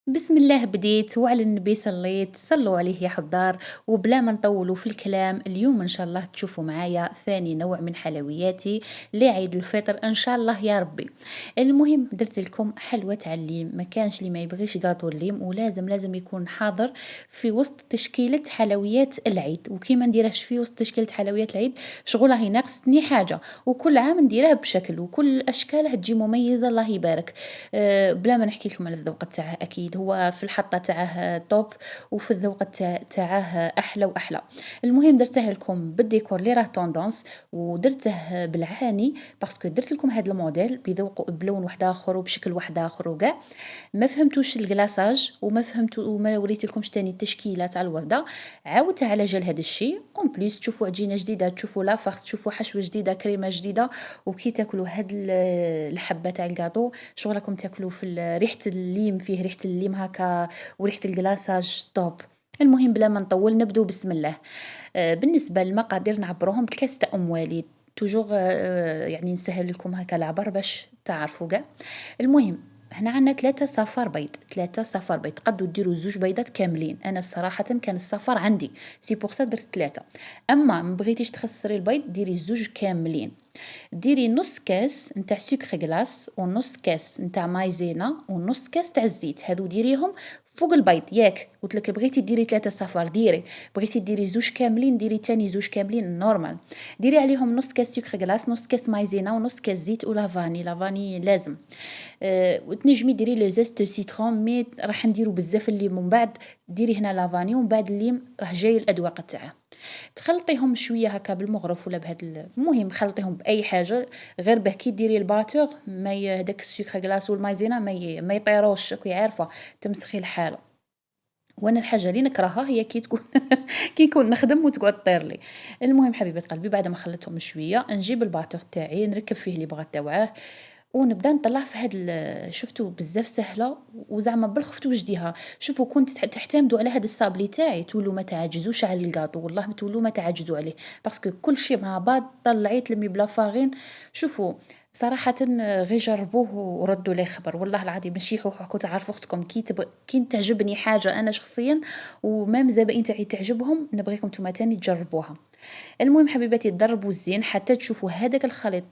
بسم الله بديت وعلى النبي صليت صلوا عليه يا حضار. وبلا ما نطولوا في الكلام، اليوم ان شاء الله تشوفوا معايا ثاني نوع من حلوياتي لعيد الفطر ان شاء الله يا ربي. المهم درت لكم حلوة الليم، ما كانش اللي ما يبغيش قاطو الليم، ولازم يكون حاضر في وسط تشكيلة حلويات العيد. وكيما نديرهش في وسط تشكيلة حلويات العيد شغل راهي ناقصتني حاجة، وكل عام نديرها بشكل وكل اشكالها تجي مميزة الله يبارك. بلا ما نحكي لكم على الذوق تاعه، أكيد هو في الحطة تاعه توب، وفي الذوق تاعه أحلى وأحلى. المهم درته لكم بالديكور اللي راه توندونس، ودرته بالعاني باسكو درت لكم هذا الموديل بذوق بلون واحد آخر وبشكل واحد آخر وكاع. ما فهمتوش الكلاصاج وما وريتلكمش تاني التشكيله تاع الورده. عاودت على جال هذا الشيء اون بليس تشوفوا عجينه جديده، تشوفوا لافاغ، تشوفوا حشوه جديده، كريمه جديده. وكي تاكلوا هاد الحبه تاع الكاطو شغل راكم تاكلوا في ريحه الليم، فيه ريحه الليم هكا وريحه الكلاصاج توب. المهم بلا ما نطول نبدو بسم الله. بالنسبه للمقادير نعبروهم بالكاس تاع ام وليد. توجور يعني نسهل لكم هكا العبر باش تعرفوا كاع. المهم هنا عندنا 3 صفار بيض، 3 صفار بيض تقدروا ديروا زوج بيضات كاملين. انا صراحه كان الصفار عندي سي بور سا درت 3. اما ما بغيتيش تخسري البيض ديري زوج كاملين. ديري نص كاس نتاع سكر غلاس ونص كاس نتاع مايزينا ونص كاس تاع الزيت، هادو ديريهم فوق البيض. ياك قلت لك بغيتي ديري 3 صفار ديري، بغيتي ديري زوج كاملين ديري تاني زوج كاملين نورمال. ديري عليهم نص كاس سكر غلاس، نص كاس مايزينا ونص كاس زيت ولافاني، لافاني لازم. وتنجمي ديري لو زيست سيترون، مي راح نديرو بزاف الليم من بعد. ديري هنا لافاني ومن بعد الليم راه جاي الادواق تاعه. تخلطيهم شويه هكا بالمغرف ولا المهم خلطيهم باي حاجه، غير به كي ديري الباتور ما هداك السكر غلاس والمايزينا ما يطيروش، راكي عارفه تمسخي الحاله. وانا الحاجه اللي نكرهها هي كي تكون كي نكون نخدم وتقعد طير لي. المهم حبيبه قلبي بعد ما خلطتهم شويه نجيب الباتور تاعي نركب فيه اللي بغات تاوعاه، ونبدا نطلع في هاد شفتوا بزاف سهله وزعما بالخفت وجديها. شوفوا كنت تعتمدوا على هاد الصابلي تاعي تولوا ما تعجزوش على الكاطو، والله تولوا ما تعجزوا عليه باسكو كل شيء مع بعض طلعي تلمي بلا فاغين. شوفوا صراحة غير جربوه وردوا لي خبر، والله العظيم ماشي حوحكم تعرفوا اختكم كي تعجبني حاجة انا شخصيا ومام زبائن تاعي تعجبهم نبغيكم نتوما تاني تجربوها. المهم حبيباتي تضربوا الزين حتى تشوفوا هذاك الخليط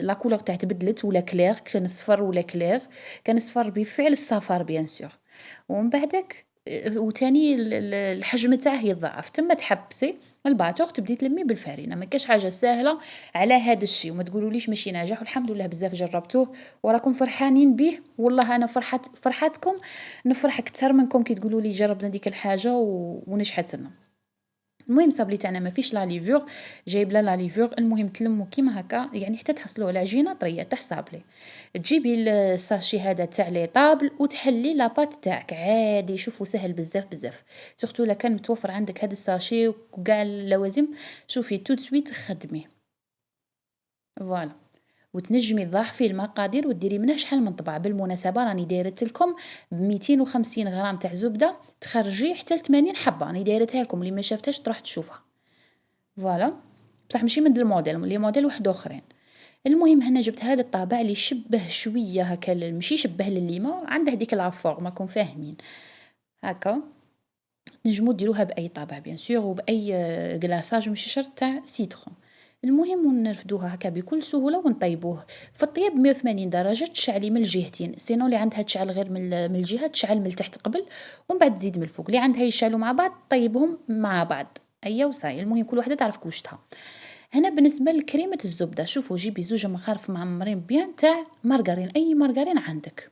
لا كولور تاع تبدلت ولا كلير، كان صفر ولا كلير. كان صفر بفعل الصفار بيان سور. ومن بعدك وتاني الحجم تاعه يضاعف تما تحبسي الباتوغ تبدي تلمي بالفارينه. ما كاش حاجه سهله على هذا الشيء وما تقولوليش ماشي ناجح، والحمد لله بزاف جربتوه وراكم فرحانين به. والله انا فرحتكم نفرح اكثر منكم كي تقولوا لي جربنا ديك الحاجه ونجحت لنا. المهم صابلي تاعنا ما فيش لا ليفور، جايب لا ليفور. المهم تلموا كيما هكا يعني حتى تحصلوا على عجينه طريه تاع صابلي. تجيبي الساشي هذا تاع لي طابل وتحلي لاباط تاعك عادي. شوفوا سهل بزاف بزاف، سورتو لا كان متوفر عندك هذا الساشي وكاع اللوازم. شوفي تو سويت خدميه فوالا. وتنجمي تضاعفي المقادير وديري منها شحال من طبع. بالمناسبة راني دايرت لكم ب 250 غرام تاع زبدة تخرجي حتى ل 80 حبة، راني دايرتها لكم اللي ما شافتهاش تروح تشوفها. فوالا بصح ماشي من الموديل، لي موديل واحد اخرين. المهم هنا جبت هذا الطابع اللي يشبه شويه هكا ماشي يشبه لليمه، عنده هذيك لافورم راكم فاهمين هكا. نجمو ديروها باي طابع بيان سور وباي كلاصاج ماشي شرط تاع سيترون. المهم ونرفدوها هكا بكل سهوله ونطيبوه في الطياب 180 درجه تشعلي من الجهتين، سينو اللي عندها تشعل غير من الجهه تشعل من التحت قبل ومن بعد تزيد من الفوق، اللي عندها يشعلوا مع بعض طيبهم مع بعض. ايا وصاي المهم كل وحده تعرف كوشتها. هنا بالنسبه لكريمه الزبده شوفوا جيبي زوج مغارف معمرين بيان تاع مارغرين، اي مارغرين عندك.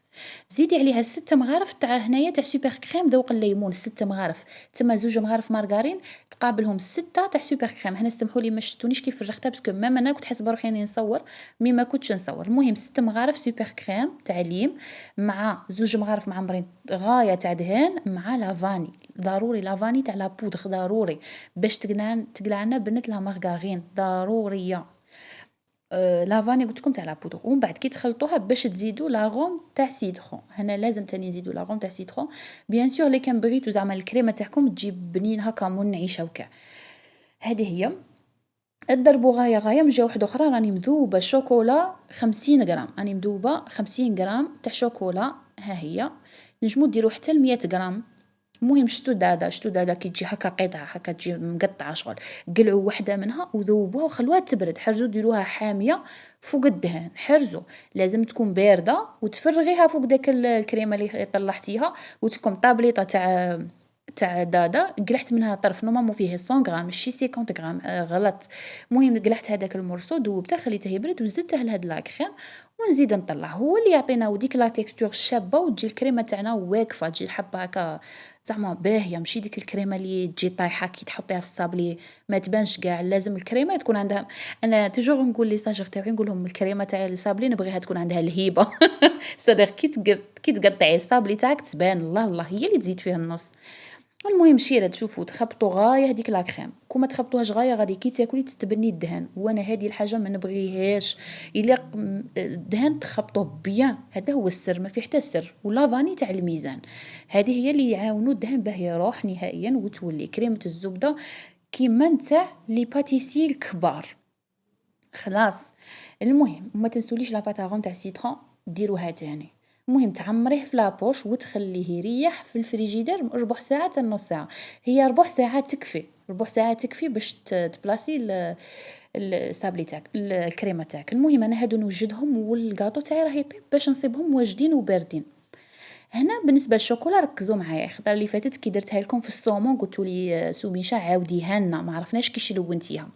زيدي عليها 6 مغارف تاع هنايا تاع سوبر كريم ذوق الليمون، 6 مغارف تما زوج مغارف مارغرين تقابلهم 6 تاع سوبر كريم. هنا سمحوا لي ما شفتونيش كيف فرغتها باسكو مام انا كنت حاسبه روحي راني نصور مي ما كنتش نصور. المهم 6 مغارف سوبر كريم تاع ليم مع زوج مغارف معمرين غايه تاع دهان مع لافاني. ضروري لافاني تاع لا بودغ ضروري باش تقلع لنا بنة لا مارغرين ضروريه. لافاني قلت لكم تاع لا بودغ. ومن بعد كي تخلطوها باش تزيدوا لاغوم تاع سيترون، هنا لازم تاني نزيدوا لاغوم تاع سيترون بيان سور. اللي كان بغيتو زعما الكريمه تاعكم تجيب بنين هكا منعشه وكاع. هذه هي تضربوا غايه من جهه واحده اخرى. راني مذوبه شوكولا 50 غرام، راني مذوبه 50 غرام تاع شوكولا ها هي. نجمو ديرو حتى ل100 غرام. المهم شتو دادا كي تجي هكا قطعه هكا تجي مقطعه شغل، قلعوا وحده منها وذوبوها وخلوها تبرد. حرزوا ديروها حاميه فوق الدهان، حرزوا لازم تكون بارده وتفرغيها فوق داك الكريمه اللي طلعتيها. وتكون طابليطه تاع دادا قلعت منها طرف نورمالمون فيه 100 غرام ماشي 50 غرام، غلط. المهم قلعت هذاك المرصو ذوبته خليته يبرد وزدته لهاد لاكريم ونزيد نطلع. هو اللي يعطينا ديك لا تيكستور الشابه وتجي الكريمه تاعنا واقفه، تجي الحبه هكا زعما باهيه، ماشي ديك الكريمه اللي تجي طايحه كي تحطيها في الصابلي ما تبانش كاع. لازم الكريمه تكون عندها، انا توجور نقول لي ساجير تاعي نقول لهم الكريمه تاع الصابلي نبغيها تكون عندها الهيبه. صدق كي تقطعي الصابلي تاعك تبان الله الله، هي اللي تزيد فيها النص. المهم شيره تشوفوا تخبطوا غايه هذيك لاكريم، كون تخبطوهاش غايه غادي كي تاكلي تتبني الدهن، وانا هذه الحاجه ما نبغيهاش. الا الدهن تخبطوه بيان، هذا هو السر، ما في حتى سر. ولا فاني تاع الميزان، هذه هي اللي يعاونوا الدهن باه يروح نهائيا وتولي كريمه الزبده كيما نتاع لي باتيسي الكبار. خلاص. المهم وما تنسوليش لاباطاغون تاع السيترون ديروها تاني. المهم تعمريه في لابوش وتخليه يريح في الفريجيدير ربع ساعه حتى نص ساعه. هي ربع ساعه تكفي، ربع ساعه تكفي باش تبلاصي الصابلي تاعك الكريمه تاعك. المهم انا هادو نوجدهم والكاطو تاعي راه يطيب باش نصيبهم واجدين وباردين. هنا بالنسبه للشوكولا ركزوا معايا، الخطره اللي فاتت كي درتها لكم في الصومون قلتوا لي سميشه عاوديها لنا، ما عرفناش كي شلونتيها.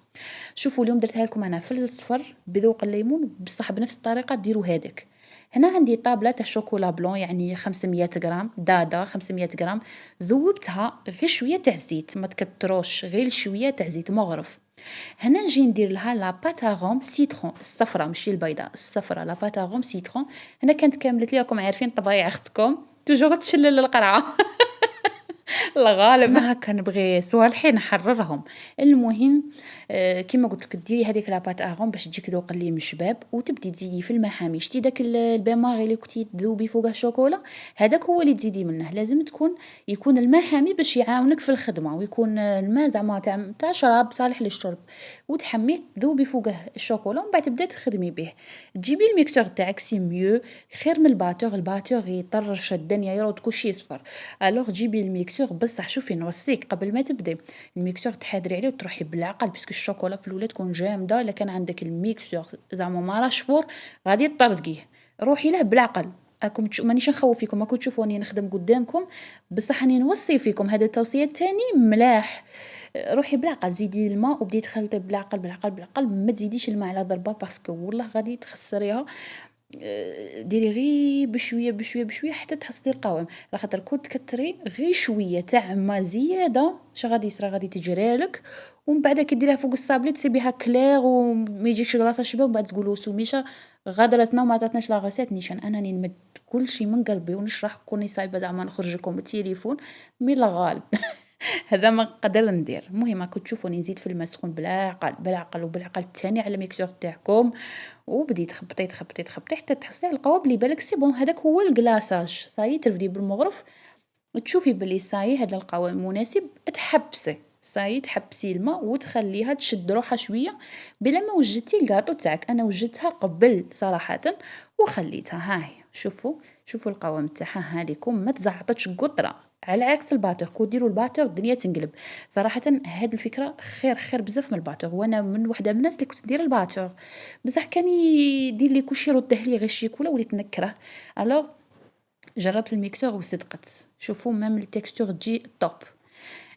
شوفوا اليوم درتها لكم انا في الصفر بذوق الليمون، بصح بنفس الطريقه ديروا هذاك. هنا عندي طابله تاع شوكولا بلون يعني 500 غرام دادا 500 غرام، ذوبتها غير شويه تاع زيت، ما تكتروش، غير شويه تاع زيت مغرف. هنا نجي ندير لها لا باتاغوم سيترون الصفراء ماشي البيضاء، الصفراء لا باتاغوم سيترون. هنا كانت كاملت لي راكم عارفين طبايع اختكم توجور تشلل القرعه. الله غالب ما هكا نبغي صوالحي نحررهم. المهم كيما قلت لك ديري هذيك لاباط اغون باش تجيك ذوق اللي من شباب، وتبدي تزيدي في المحامي. شتي داك البيماغي اللي كنتي تذوبي فوقه الشوكولا، هذاك هو اللي تزيدي منه. لازم يكون الماء حامي باش يعاونك في الخدمه، ويكون الماء زعما تاع شراب صالح للشرب، وتحميه تذوبي فوقه الشوكولا ومن بعد تبدا تخدمي به. تجيبي الميكسور تاعك سي ميو خير من الباتور يطرش الدنيا يرود كلشي يصفر. الوغ جيبي الميكسور بصح شوفي نوصيك قبل ما تبداي الميكسور تحادري عليه وتروحي بالعقل، باسكو الشوكولا في الاولى تكون جامده. الا كان عندك الميكسور زعما ما راش فور غادي تطردقيه، روحي له بالعقل. مانيش نخوف فيكم، راكم تشوفوني نخدم قدامكم، بصح راني نوصي فيكم هذا التوصيه تاني ملاح. روحي بالعقل، زيدي الماء وبدي تخلطي بالعقل بالعقل بالعقل، ما تزيديش الماء على ضربه باسكو والله غادي تخسريها. ديري غير بشويه بشويه بشويه حتى تحصلي القوام، على خاطر كون تكتري غير شويه تاع ما زياده اش غادي يصرى غادي تجرالك. ومن بعد كي ديريها فوق الصابلي تسيبيها كلير وما يجيكش راسها شباب، ومن بعد تقولوا سميشه غادرتنا وما عطاتناش لا غوسيت. نيشان انني نمد كل شيء من قلبي ونشرح كوني صايبه زعما نخرج لكم التليفون مي لا غالب. هذا ما نقدر ندير. المهم راكم تشوفوني نزيد في الماء سخون بالعقل بالعقل وبالعقل الثاني على الميكسور تاعكم، وبدي تخبطي حتى تحصلي على القوام اللي بالك سي بون هذاك هو الكلاصاج. صاي ترفدي بالمغرف تشوفي بلي صاي هذا القوام مناسب، تحبسي صاي تحبسي الماء وتخليها تشد روحها شويه بلا ما وجدتي الكاطو تاعك. انا وجدتها قبل صراحه وخليتها. ها هي شوفوا القوام تاعها ها ليكم، ما تزعطتش قطره على عكس الباتور. كو ديروا الباتور الدنيا تنقلب. صراحه هاد الفكره خير بزاف من الباتور، وانا من وحده من الناس اللي كنت ندير الباتور بصح كان يدير لي كلشي يرده لي غير الشيكولا وليت نكره. الوغ جربت الميكسور وصدقت. شوفوا ميم التكستور تجي توب.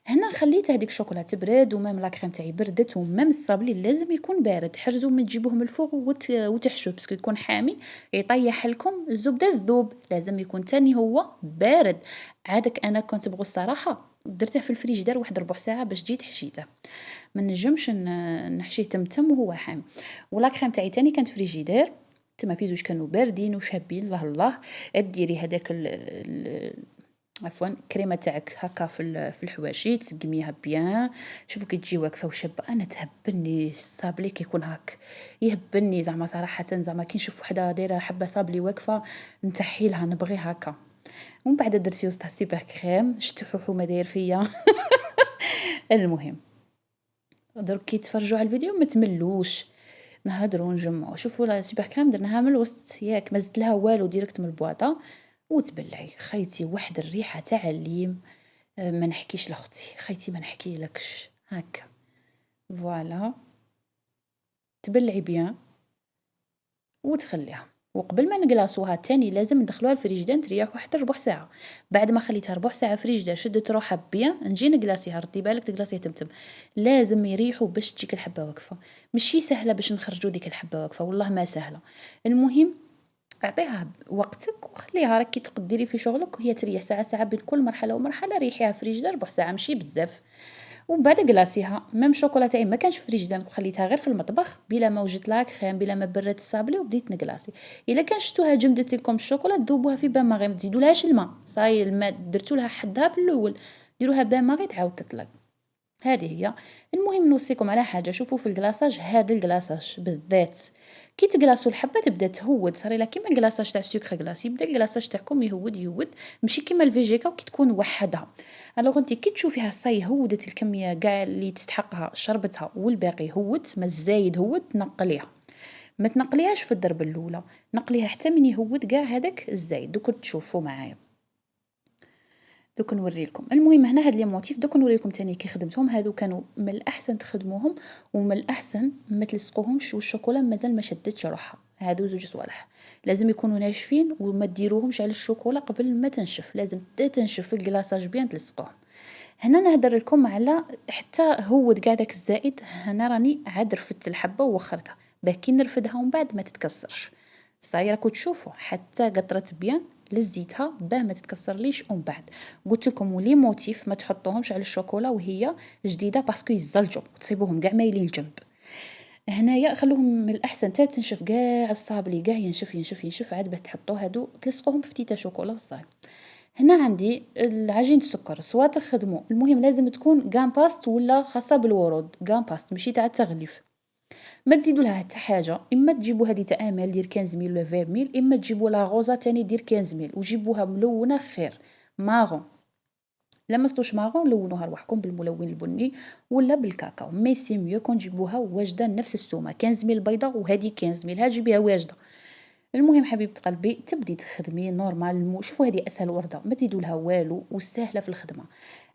هنا خليت هذيك الشوكولا تبرد ومام لاكريم تاعي بردت، ومام الصابلي لازم يكون بارد. حرزوا من تجيبوه من الفوق وتحشوه باسكو يكون حامي يطيح لكم الزبده الذوب. لازم يكون تاني هو بارد. عادك انا كنت تبغوا الصراحه درته في الفريجيدير واحد ربع ساعه باش جيت حشيته، ما نجمش نحشيه تمتم وهو حامي. ولاكريم تاعي تاني كانت فريجيدير تما في زوج كانوا باردين وشابين الله الله. ديري هذاك عفوا الكريمه تاعك هكا في الحواشي تسقميها بيان. شوفوا كي تجي واقفه وشابه. انا تهبني الصابلي كيكون هاك، يهبني زعما صراحه. زعما كي نشوف وحده دايره حبه صابلي واقفه نتحي لها نبغي هكا. ومن بعد درت في وسطها سوبر كريم. شتو حوحو ما داير فيا. المهم درك كي تفرجوا على الفيديو ما تملوش، نهضروا نجمعوا. شوفوا لا سوبر كريم درناها من الوسط ياك، ما زدت لها والو ديريكت من البواطه وتبلعي. خيتي واحد الريحه تاع الليم، ما نحكيش لاختي، خيتي ما نحكيلكش هكا. فوالا، تبلعي بيان وتخليها. وقبل ما نقلاصوها تاني لازم ندخلوها الفريجدان تريح واحد ربع ساعه. بعد ما خليتها ربع ساعه فريجدان شدت روحها بيان، نجي نقلاصيها. ردي بالك تقلاصيها تمتم، لازم يريحوا باش تجيك الحبه واقفه. ماشي سهله باش نخرجوا ديك الحبه واقفه، والله ما سهله. المهم اعطيها وقتك وخليها، راكي تقدري في شغلك وهي تريح ساعه ساعه بين كل مرحله ومرحله. ريحيها فريجدان ربع ساعه ماشي بزاف، ومن بعد قلاصيها. ميم شوكولا تاعي ما كانش فريجدان، وخليتها غير في المطبخ بلا ما وجدت لاك خيم بلا ما برات الصابلي وبديت نقلاصي. الا كان شفتوها جمدت لكم الشوكولا ذوبوها في بان ماغي، ما تزيدولهاش الماء. صاي الماء درتو لها حدها في الاول، ديروها بان ماغي تعاود تطلق. هذه هي. المهم نوصيكم على حاجه، شوفوا في الكلاصاج، هذا الكلاصاج بالذات كي تقلاصوا الحبه تبدا تهود، صاري لا كيما الكلاصاج تاع السكر كلاص، يبدا الكلاصاج تاعكم يهود يهود، ماشي كيما الفيجيكا وكي تكون وحدها. الوغ انت كي تشوفيها صاي هودت الكميه كاع اللي تستحقها شربتها والباقي هود، ما الزايد هود، نقليها. ما تنقليهاش في الضربه الاولى، نقليها حتى من يهود كاع هذاك الزايد. دوك تشوفوا معايا، دوك نوريلكم. المهم هنا هاد لي موتيف دوك نوريلكم تاني كي خدمتهم. هادو كانوا من الاحسن تخدموهم، ومن الاحسن ما تلصقوهمش والشوكولا مازال ما شدتش روحها. هادو زوج صوالح لازم يكونوا ناشفين، وما ديروهمش على الشوكولا قبل ما تنشف، لازم تنشف في الكلاصاج بيان تلصقوهم. هنا نهدر لكم على حتى هود كاع داك الزائد. هنا راني عاد رفدت الحبه ووخرتها باه كي نرفدها ومن بعد ما تتكسرش. صاي راكو تشوفوا حتى قطرت بيان، لزيتها باه ما تتكسرليش. ومن بعد قلت لكم ولي موتيف ما تحطوهمش على الشوكولا وهي جديده باسكو يزلجوا، تصيبوهم كاع مايلين الجنب. هنايا خلوهم من الاحسن تا تنشف كاع الصابلي كاع ينشف ينشف ينشف، عاد باه تحطوا هادو تلصقوهم في فتيته شوكولا وصاي. هنا عندي العجين السكر سوا تخدموا، المهم لازم تكون غان باست ولا خاصه بالورود. غان باست ماشي تاع التغليف. ما تزيدوا لها حتى حاجه، اما تجيبوا هذه تاع امال دير 15 ميل ولا 20 ميل، اما تجيبوا لا غوزا تاني دير 15 ميل وجيبوها ملونه خير ماغون. لما ستوش ماغون لونوها رواحكم بالملون البني ولا بالكاكاو، مي سي ميو كون تجيبوها واجده نفس السومه. 15 ميل بيضه وهذه 15 ميل، ها جيبيها واجده. المهم حبيبه قلبي تبدي تخدمي نورمال. شوفوا هذه اسهل ورده، ما تزيدوا لها والو وسهله في الخدمه.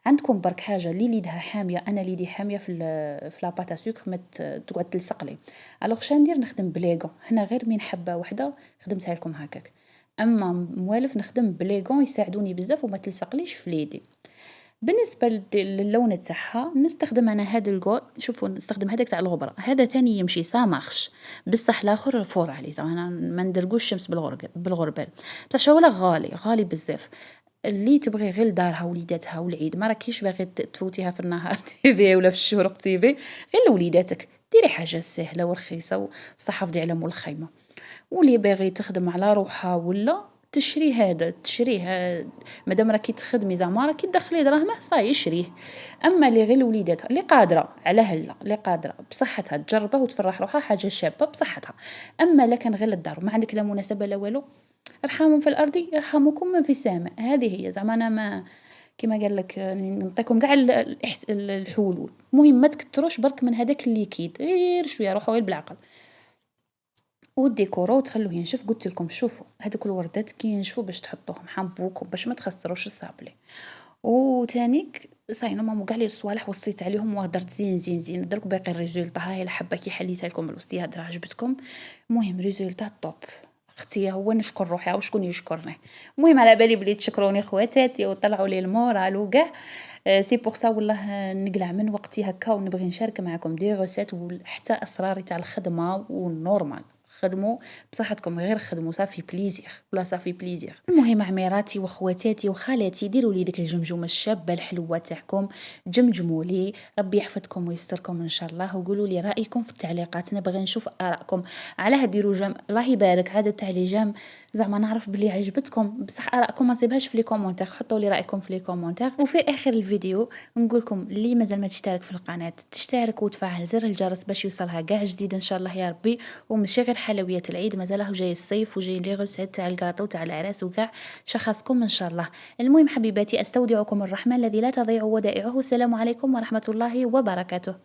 عندكم برك حاجه اللي يدها حاميه، انا اللي يدي حاميه في لاباطا سكر ما تقعد تلصق لي. الوغ شندير نخدم بليغون. هنا غير من حبه واحده خدمتها لكم هكاك، اما موالف نخدم بليغون يساعدوني بزاف وما تلصقليش في يدي. بالنسبه للون تاعها نستخدم انا هذا الكول. شوفوا نستخدم هذاك تاع الغبره، هذا ثاني يمشي سامخش، بصح الاخر فور عليه زعما ما ندرقوش الشمس بالغربال. بصح ولا غالي غالي بزاف. اللي تبغي غير لدارها وليداتها والعيد، ما راكيش باغي تفوتيها في النهار تيفي ولا في الشروق تيفي، غير لوليداتك ديري حاجه سهله ورخيصه وصحافدي على مول الخيمه. واللي باغي تخدم على روحها ولا تشري هذا تشريه، مادام راكي تخدمي زعما راكي تدخلي دراهمه صاي شريه. اما اللي غير وليداتها اللي قادره على هلا، اللي قادره بصحتها تجربه وتفرح روحها، حاجه شابه بصحتها. اما لا كان غير للدار ما عندك لا مناسبه لا والو، ارحموا في الارض يرحمكم من في السماء. هذه هي زعما انا ما كما قال لك نعطيكم كاع الحلول. المهم ما تكثروش برك من هذاك الليكيد، غير شويه روحوا غير بالعقل. والديكورو تخلوه ينشف. قلت لكم شوفوا هذوك الوردات كي ينشفوا باش تحطوهم حنبوكم باش ما تخسروش الصابلي. وتانيك صاي ماما كاع لي الصوالح وصيت عليهم وهدرت زين زين زين. درك باقي الريزولطا، هاي الحبه كي حليتها لكم الوصيه هضره عجبتكم. المهم ريزولطا طوب. اختي هو نشكر روحي وشكون يشكرني. المهم على بالي بلي تشكروني خواتاتي وطلعوا لي المورال وكاع. سي بوغ سا والله نقلع من وقتي هكا ونبغي نشارك معكم دي غوسيت وحتى اسراري تاع الخدمه والنورمال. خدموا بصحتكم غير خدموا صافي بليزير ولا صافي بليزير. المهم عميراتي وخواتاتي وخالاتي ديروا لي ديك الجمجمه الشابه الحلوه تاعكم، جمجموا لي. ربي يحفظكم ويستركم ان شاء الله. وقولوا لي رايكم في التعليقات، نبغي نشوف ارائكم على هديروا جام. الله يبارك عاده تاع لي جام زعما نعرف بلي عجبتكم، بصح ارائكم ما نسيبهاش في لي كومونتير. حطوا لي رايكم في لي كومونتير. وفي اخر الفيديو نقول لكم اللي مازال ما تشترك في القناه تشترك وتفعل زر الجرس باش يوصلها كاع جديد ان شاء الله يا ربي. وماشي غير حلويات العيد، مازال جاي الصيف وجاي لي غوسيت تاع الكاطو تاع العراس وكاع شخصكم ان شاء الله. المهم حبيباتي استودعكم الرحمن الذي لا تضيع ودائعه. السلام عليكم ورحمه الله وبركاته.